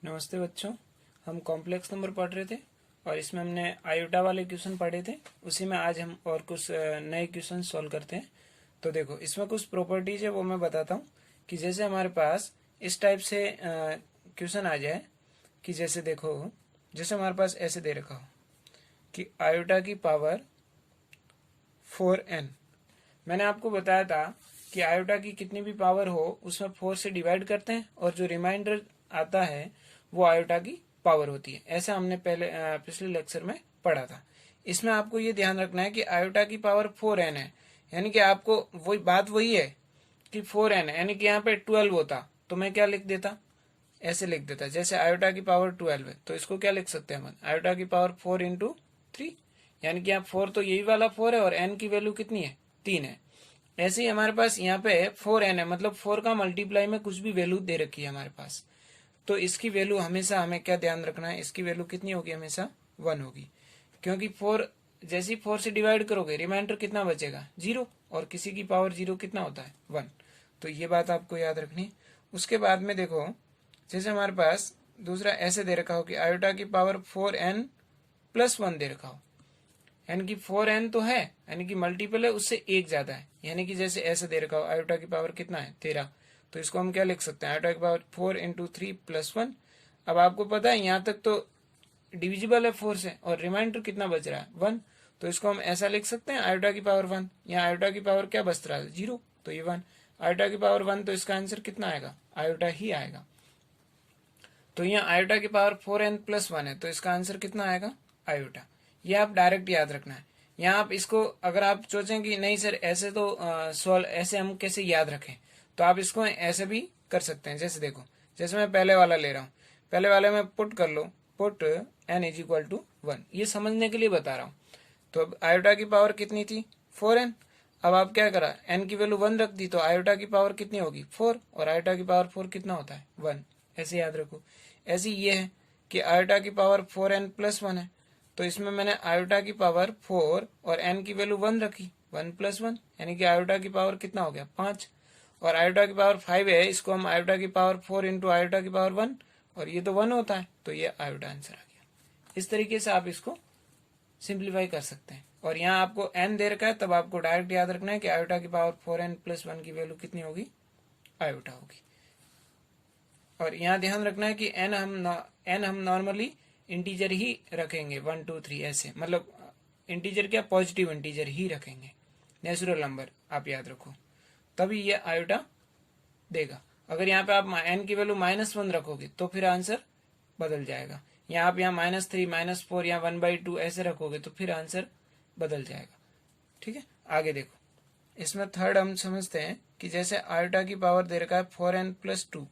नमस्ते बच्चों, हम कॉम्प्लेक्स नंबर पढ़ रहे थे और इसमें हमने आयोटा वाले क्वेश्चन पढ़े थे। उसी में आज हम और कुछ नए क्वेश्चन सॉल्व करते हैं। तो देखो, इसमें कुछ प्रॉपर्टीज है वो मैं बताता हूँ कि जैसे हमारे पास इस टाइप से क्वेश्चन आ जाए कि जैसे देखो, जैसे हमारे पास ऐसे दे रखा हो कि आयोटा की पावर 4n। मैंने आपको बताया था कि आयोटा की कितनी भी पावर हो उसमें 4 से डिवाइड करते हैं और जो रिमाइंडर आता है वो आयोटा की पावर होती है। ऐसा हमने पिछले लेक्चर में पढ़ा था। इसमें आपको ये ध्यान रखना है कि आयोटा की पावर 4n है, यानी कि आपको वही है कि 4n है, यानी कि यहाँ पे 12 होता तो मैं क्या लिख देता, ऐसे लिख देता। जैसे आयोटा की पावर 12 है तो इसको क्या लिख सकते हैं हम, आयोटा की पावर 4 इंटू 3, यानी कि यहाँ 4 तो यही वाला 4 है और n की वैल्यू कितनी है, 3 है। ऐसे ही हमारे पास यहाँ पे 4n है, मतलब 4 का मल्टीप्लाई में कुछ भी वैल्यू दे रखी है हमारे पास, तो इसकी वैल्यू हमेशा हमें क्या ध्यान रखना है, इसकी वैल्यू कितनी होगी, हमेशा 1 होगी। क्योंकि 4 जैसे ही 4 से डिवाइड करोगे रिमाइंडर कितना बचेगा, 0, और किसी की पावर 0 कितना होता है, 1। तो ये बात आपको याद रखनी। उसके बाद में देखो, जैसे हमारे पास दूसरा ऐसे दे रखा हो कि आयोटा की पावर 4n प्लस 1 दे रखा हो, यानी कि 4n तो है, यानी कि मल्टीपल है, उससे एक ज्यादा है। यानी कि जैसे ऐसे दे रखा हो आयोटा की पावर कितना है, 13, तो इसको हम क्या लिख सकते हैं, आयोटा की पावर 4 इंटू 3 प्लस 1। अब आपको पता है यहाँ तक तो डिविजिबल है 4 से और रिमाइंडर कितना बच रहा है, 1, तो इसको हम ऐसा लिख सकते हैं आयोटा की पावर 1। यहाँ आयोटा की पावर क्या बच रहा है, 0, तो ये 1। आयोटा की पावर 1, तो इसका आंसर कितना आएगा, आयोटा ही आएगा। तो यहाँ आयोटा की पावर 4n प्लस 1 है तो इसका आंसर कितना आएगा, आयोटा। ये आप डायरेक्ट याद रखना है। यहाँ आप इसको अगर आप सोचें कि नहीं सर ऐसे तो ऐसे हम कैसे याद रखें, तो आप इसको ऐसे भी कर सकते हैं। जैसे देखो, जैसे मैं पहले वाला ले रहा हूँ, पहले वाले में पुट कर लो, put n is equal to 1, ये समझने के लिए बता रहा हूँ। तो अब आयोटा की पावर कितनी थी, 4n। अब आप क्या करा, n की वैल्यू 1 रख दी तो आयोटा की पावर कितनी होगी, 4, और आयोटा की पावर 4 कितना होता है, 1। ऐसे याद रखो। ऐसी ये है कि आयोटा की पावर 4n प्लस 1 है, तो इसमें मैंने आयोटा की पावर 4 और n की वैल्यू 1 रखी, 1 प्लस 1, यानी कि आयोटा की पावर कितना हो गया, 5। और आयोटा की पावर 5 है, इसको हम आयोटा की पावर 4 इंटू आयोटा की पावर 1, और ये तो 1 होता है, तो ये आयोटा आंसर आ गया। इस तरीके से आप इसको सिंप्लीफाई कर सकते हैं। और यहाँ आपको n दे रखा है, तब आपको डायरेक्ट याद रखना है कि आयोटा की पावर 4n प्लस 1 की वैल्यू कितनी होगी, आयोटा होगी। और यहाँ ध्यान रखना है कि n हम नॉर्मली इंटीजर ही रखेंगे, 1 2 3 ऐसे, मतलब इंटीजर क्या, पॉजिटिव इंटीजर ही रखेंगे, नेचुरल नंबर आप याद रखो, तभी ये आयोटा देगा। अगर यहाँ पे आप n की वैल्यू -1 रखोगे तो फिर आंसर बदल जाएगा। यहाँ आप यहाँ -3 -4 या 1/2 ऐसे रखोगे तो फिर आंसर बदल जाएगा। ठीक है, आगे देखो, इसमें थर्ड हम समझते हैं कि जैसे आयोटा की पावर दे रखा है 4n प्लस 2।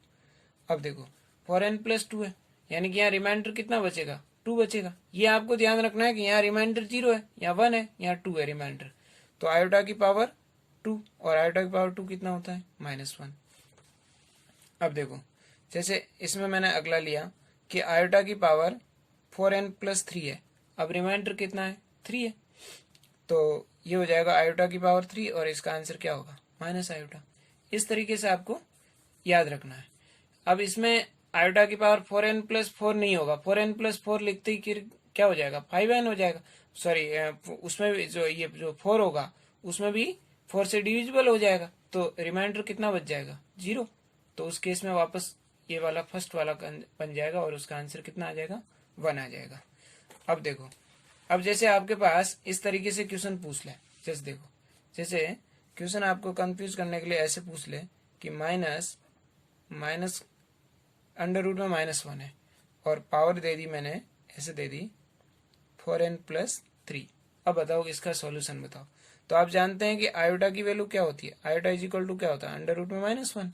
अब देखो 4n प्लस 2 है, यानी कि यहाँ रिमाइंडर कितना बचेगा, 2 बचेगा। ये आपको ध्यान रखना है कि यहाँ रिमाइंडर 0 है, यहाँ 1 है, यहाँ 2 है रिमाइंडर, तो आयोटा की पावर 2 और आयोटा की पावर 2 कितना होता है, -1। अब देखो, जैसे इसमें मैंने अगला लिया कि आयोटा की पावर 4n प्लस 3 है, अब रिमाइंडर कितना है, 3 है, तो ये हो जाएगा आयोटा की पावर 3 और इसका आंसर क्या होगा, माइनस आयोटा। इस तरीके से आपको याद रखना है। अब इसमें आयोटा की पावर 4n प्लस 4 नहीं होगा, 4n प्लस 4 लिखते ही क्या हो जाएगा, 5n हो जाएगा। सॉरी, उसमें भी जो 4 होगा उसमें भी 4 से डिविजिबल हो जाएगा, तो रिमाइंडर कितना बच जाएगा, 0। तो उस केस में वापस ये वाला फर्स्ट वाला बन जाएगा और उसका आंसर कितना आ जाएगा, 1 आ जाएगा। अब देखो, अब जैसे आपके पास इस तरीके से क्वेश्चन पूछ ले, जैसे देखो, जैसे क्वेश्चन आपको कंफ्यूज करने के लिए ऐसे पूछ ले कि माइनस अंडर रूट में -1 है और पावर दे दी मैंने, ऐसे दे दी 4n प्लस 3। अब बताओ इसका सॉल्यूशन बताओ। तो आप जानते हैं कि आयोटा की वैल्यू क्या होती है, आयोटा इज इक्वल टू क्या होता है, अंडर रूट में -1।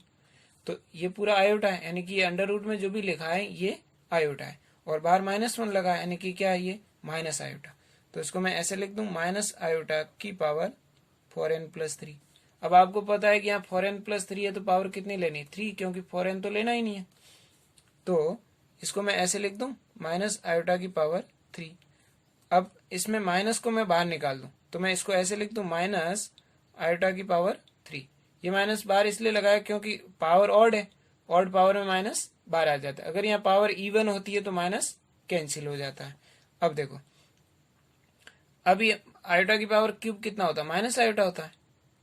तो ये पूरा आयोटा है, यानी कि ये अंडर रूट में जो भी लिखा है ये आयोटा है, और बाहर -1 लगा है, यानी कि क्या है, ये माइनस आयोटा। तो इसको मैं ऐसे लिख दूं, माइनस आयोटा की पावर 4n प्लस 3। अब आपको पता है कि यहाँ 4n प्लस 3 है तो पावर कितनी लेनी, 3, क्योंकि 4n तो लेना ही नहीं है। तो इसको मैं ऐसे लिख दूं, माइनस आयोटा की पावर 3। अब इसमें माइनस को मैं बाहर निकाल दूं तो मैं इसको ऐसे लिख दूं, माइनस आयोटा की पावर 3। ये माइनस बाहर इसलिए लगाया क्योंकि पावर ऑड है, ऑड पावर में माइनस बाहर आ जाता है। अगर यहाँ पावर इवन होती है तो माइनस कैंसिल हो जाता है। अब देखो, अभी आयोटा की पावर क्यूब कितना होता है, माइनस आयोटा होता है,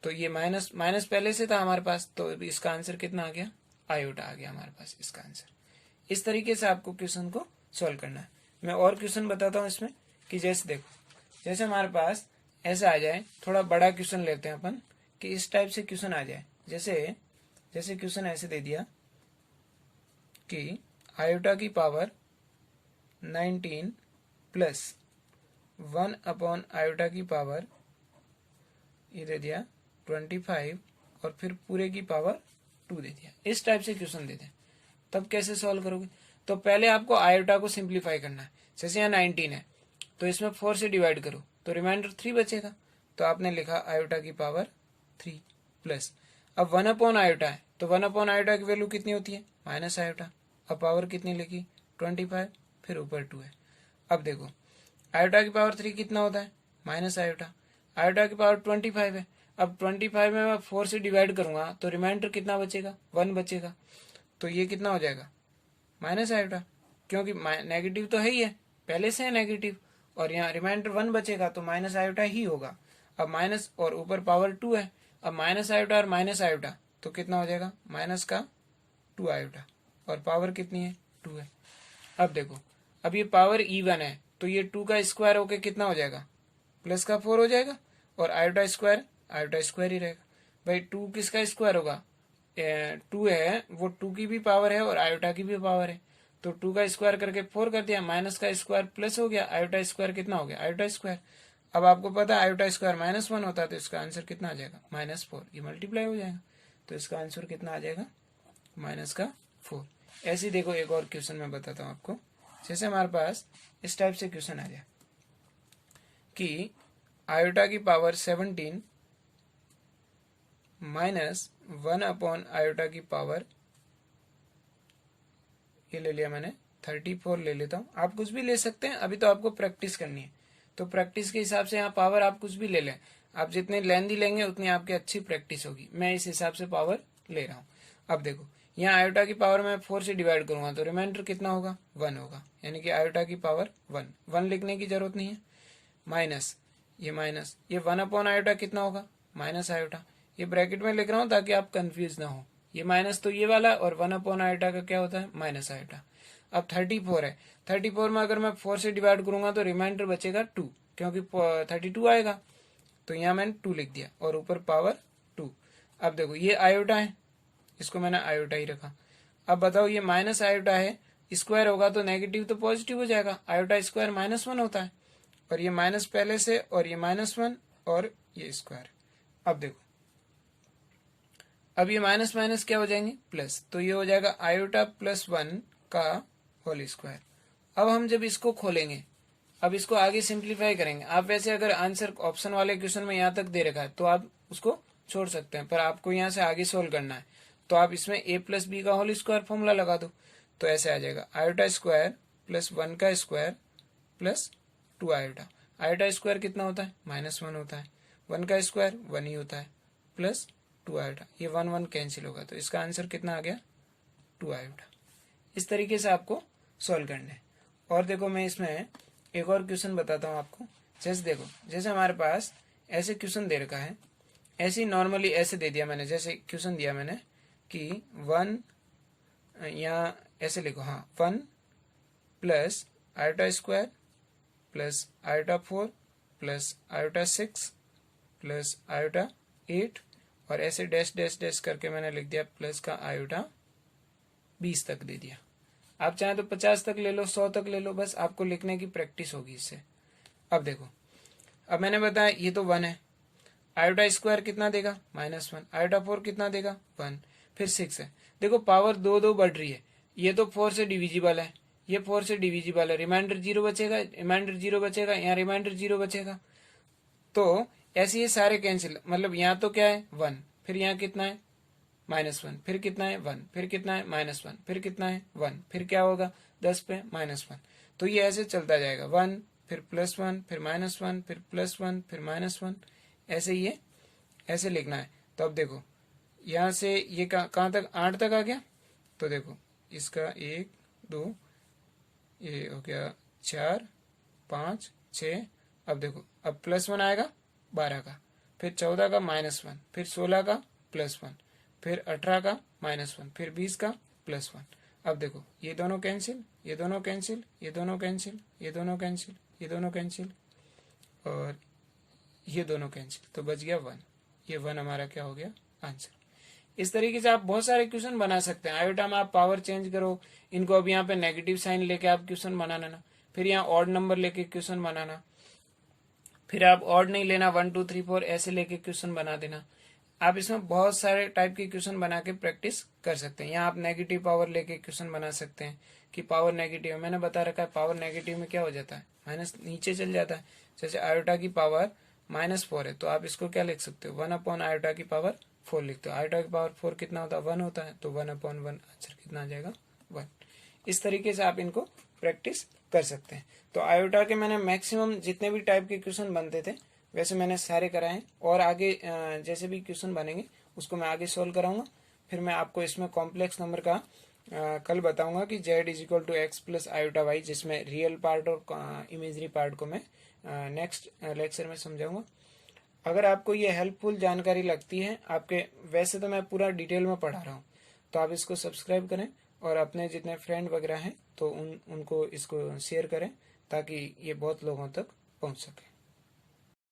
तो ये माइनस माइनस पहले से था हमारे पास, तो इसका आंसर कितना आ गया, आयोटा आ गया हमारे पास इसका आंसर। इस तरीके से आपको क्वेश्चन को सॉल्व करना है। मैं और क्वेश्चन बताता हूँ इसमें, कि जैसे देखो, जैसे हमारे पास ऐसा आ जाए, थोड़ा बड़ा क्वेश्चन लेते हैं अपन, कि इस टाइप से क्वेश्चन आ जाए, जैसे जैसे क्वेश्चन ऐसे दे दिया कि आयोटा की पावर 19 प्लस 1 अपॉन आयोटा की पावर ये दे दिया 25 और फिर पूरे की पावर 2 दे दिया। इस टाइप से क्वेश्चन दे दें, तब कैसे सॉल्व करोगे? तो पहले आपको आयोटा को सिंप्लीफाई करना है। जैसे यहाँ 19 है, तो इसमें 4 से डिवाइड करो तो रिमाइंडर 3 बचेगा, तो आपने लिखा आयोटा की पावर 3 प्लस, अब 1 अपॉन आयोटा है, तो 1 अपॉन आयोटा की वैल्यू कितनी होती है, माइनस आयोटा। अब पावर कितनी लिखी, 25, फिर ऊपर 2 है। अब देखो, आयोटा की पावर 3 कितना होता है, माइनस आयोटा। आयोटा की पावर 25 है, अब 25 में मैं 4 से डिवाइड करूंगा तो रिमाइंडर कितना बचेगा, 1 बचेगा, तो ये कितना हो जाएगा, माइनस आयोटा, क्योंकि नेगेटिव तो है ही है, पहले से है नेगेटिव, और यहाँ रिमाइंडर 1 बचेगा तो माइनस आयोटा ही होगा। अब माइनस और ऊपर पावर 2 है, अब माइनस आयोटा और माइनस आयोटा तो कितना हो जाएगा, माइनस का 2 आयोटा, और पावर कितनी है, 2 है। अब देखो, अब ये पावर इवन है, तो ये 2 का स्क्वायर होके कितना हो जाएगा, प्लस का 4 हो जाएगा, और आयोटा स्क्वायर ही रहेगा। भाई 2 किसका स्क्वायर होगा, 2 है, वो 2 की भी पावर है और आयोटा की भी पावर है, तो 2 का स्क्वायर करके 4 कर दिया, माइनस का स्क्वायर प्लस हो गया, आयोटा स्क्वायर कितना हो गया, आयोटा स्क्वायर। अब आपको पता है आयोटा स्क्वायर -1 होता है, तो इसका आंसर कितना आ जाएगा, -4, ये मल्टीप्लाई हो जाएगा, तो इसका आंसर कितना आ जाएगा, -4। ऐसे ही देखो, एक और क्वेश्चन मैं बताता हूँ आपको। जैसे हमारे पास इस टाइप से क्वेश्चन आ जाए कि आयोटा की पावर 17 माइनस 1 अपॉन आयोटा की पावर, ये ले लिया मैंने 34 ले लेता हूँ, आप कुछ भी ले सकते हैं, अभी तो आपको प्रैक्टिस करनी है, तो प्रैक्टिस के हिसाब से यहाँ पावर आप कुछ भी ले लें, आप जितने लेंदी लेंगे उतनी आपकी अच्छी प्रैक्टिस होगी। मैं इस हिसाब से पावर ले रहा हूँ। अब देखो, यहाँ आयोटा की पावर मैं 4 से डिवाइड करूंगा तो रिमाइंडर कितना होगा, 1 होगा, यानी कि आयोटा की पावर 1 लिखने की जरूरत नहीं है, माइनस ये 1 अपॉन आयोटा कितना होगा, माइनस आयोटा, ये ब्रैकेट में लिख रहा हूँ ताकि आप कंफ्यूज ना हो, ये माइनस तो ये वाला, और 1 अपॉन आयोटा का क्या होता है, माइनस आयोटा। अब 34 है, 34 में अगर मैं 4 से डिवाइड करूंगा तो रिमाइंडर बचेगा 2, क्योंकि 32 आएगा, तो यहाँ मैंने 2 लिख दिया, और ऊपर पावर 2। अब देखो, ये आयोटा है, इसको मैंने आयोटा ही रखा। अब बताओ, ये माइनस आयोटा है, स्क्वायर होगा तो नेगेटिव तो पॉजिटिव हो जाएगा, आयोटा स्क्वायर -1 होता है, और ये माइनस पहले से, और ये -1 और ये स्क्वायर। अब देखो, अब ये माइनस माइनस क्या हो जाएंगे, प्लस, तो ये हो जाएगा आयोटा +1 का होल स्क्वायर। अब हम जब इसको खोलेंगे, अब इसको आगे सिंप्लीफाई करेंगे। आप वैसे अगर आंसर ऑप्शन वाले क्वेश्चन में यहाँ तक दे रखा है तो आप उसको छोड़ सकते हैं, पर आपको यहाँ से आगे सोल्व करना है, तो आप इसमें a + b का होल स्क्वायर फॉर्मूला लगा दो, तो ऐसे आ जाएगा आयोटा स्क्वायर +1 का स्क्वायर +2 आयोटा। आयोटा स्क्वायर कितना होता है, -1 होता है, 1 का स्क्वायर 1 ही होता है, +2 आयोटा, ये 1 कैंसिल होगा, तो इसका आंसर कितना आ गया, 2 आयोटा। इस तरीके से आपको सॉल्व करना है। और देखो, मैं इसमें एक और क्वेश्चन बताता हूँ आपको। जैसे देखो, जैसे हमारे पास ऐसे क्वेश्चन दे रखा है, ऐसे नॉर्मली ऐसे दे दिया मैंने, जैसे क्वेश्चन दिया मैंने कि 1, यहाँ ऐसे लिखो, हाँ 1 plus iota square plus iota 4 plus iota 6 plus iota 8, और ऐसे डैश डैश डैश करके मैंने लिख दिया प्लस का आयोटा 20 तक दे दिया। आप चाहे तो 50 तक ले लो, 100 तक ले लो, बस आपको लिखने की प्रैक्टिस होगी इससे। अब देखो, अब मैंने बताया ये तो 1 है, आयोटा स्क्वायर कितना देगा, -1, आयोटा 4 कितना देगा, 1, फिर 6 है। देखो, पावर 2 बढ़ रही है, ये तो 4 से डिविजिबल है, ये 4 से डिविजिबल है, रिमाइंडर 0 बचेगा, यहाँ रिमाइंडर 0 बचेगा, तो ऐसे ये सारे कैंसिल, मतलब यहाँ तो क्या है 1, फिर यहाँ कितना है -1, फिर कितना है 1, फिर कितना है -1, फिर कितना है 1, फिर क्या होगा 10 पे -1, तो ये ऐसे चलता जाएगा, 1 फिर +1 फिर -1 फिर +1 फिर -1, ऐसे ये ऐसे लिखना है। तो अब देखो, यहाँ से ये कहाँ तक, 8 तक आ गया, तो देखो इसका 1 2, ये हो गया 4 5 6। अब देखो, अब +1 आएगा 12 का, फिर 14 का -1, फिर 16 का +1, फिर 18 का -1, फिर 20 का +1। अब देखो, ये दोनों कैंसिल, ये दोनों कैंसिल, ये दोनों कैंसिल, ये दोनों कैंसिल, ये दोनों कैंसिल, और ये दोनों कैंसिल, तो बच गया 1। ये 1 हमारा क्या हो गया, आंसर। इस तरीके से आप बहुत सारे क्वेश्चन बना सकते हैं। आयोटा में आप पावर चेंज करो, इनको अब यहाँ पे नेगेटिव साइन लेके आप क्वेश्चन बनाना ना, फिर यहाँ ऑड नंबर लेके क्वेश्चन बनाना, फिर आप ऑड नहीं लेना, 1 2 3 4 ऐसे लेके क्वेश्चन बना देना। आप इसमें बहुत सारे टाइप के क्वेश्चन बना के प्रैक्टिस कर सकते हैं। यहाँ आप नेगेटिव पावर लेके क्वेश्चन बना सकते हैं कि पावर नेगेटिव है, मैंने बता रखा है पावर नेगेटिव में क्या हो जाता है, माइनस नीचे चल जाता है। जैसे आयोटा की पावर -4 है, तो आप इसको क्या लिख सकते हो, 1 आयोटा की पावर 4 लिखते हो। आयोटा की पावर 4 कितना होता है, 1 होता है, तो 1/1 आंसर कितना आ जाएगा, 1। इस तरीके से आप इनको प्रैक्टिस कर सकते हैं। तो आयोटा के मैंने मैक्सिमम जितने भी टाइप के क्वेश्चन बनते थे वैसे मैंने सारे कराए हैं, और आगे जैसे भी क्वेश्चन बनेंगे उसको मैं आगे सोल्व कराऊंगा। फिर मैं आपको इसमें कॉम्प्लेक्स नंबर का कल बताऊंगा कि z = x + आयोटा y, जिसमें रियल पार्ट और इमेजरी पार्ट को मैं नेक्स्ट लेक्चर में समझाऊंगा। अगर आपको ये हेल्पफुल जानकारी लगती है आपके, वैसे तो मैं पूरा डिटेल में पढ़ा रहा हूँ, तो आप इसको सब्सक्राइब करें और अपने जितने फ्रेंड वगैरह हैं तो उनको इसको शेयर करें ताकि ये बहुत लोगों तक पहुँच सके।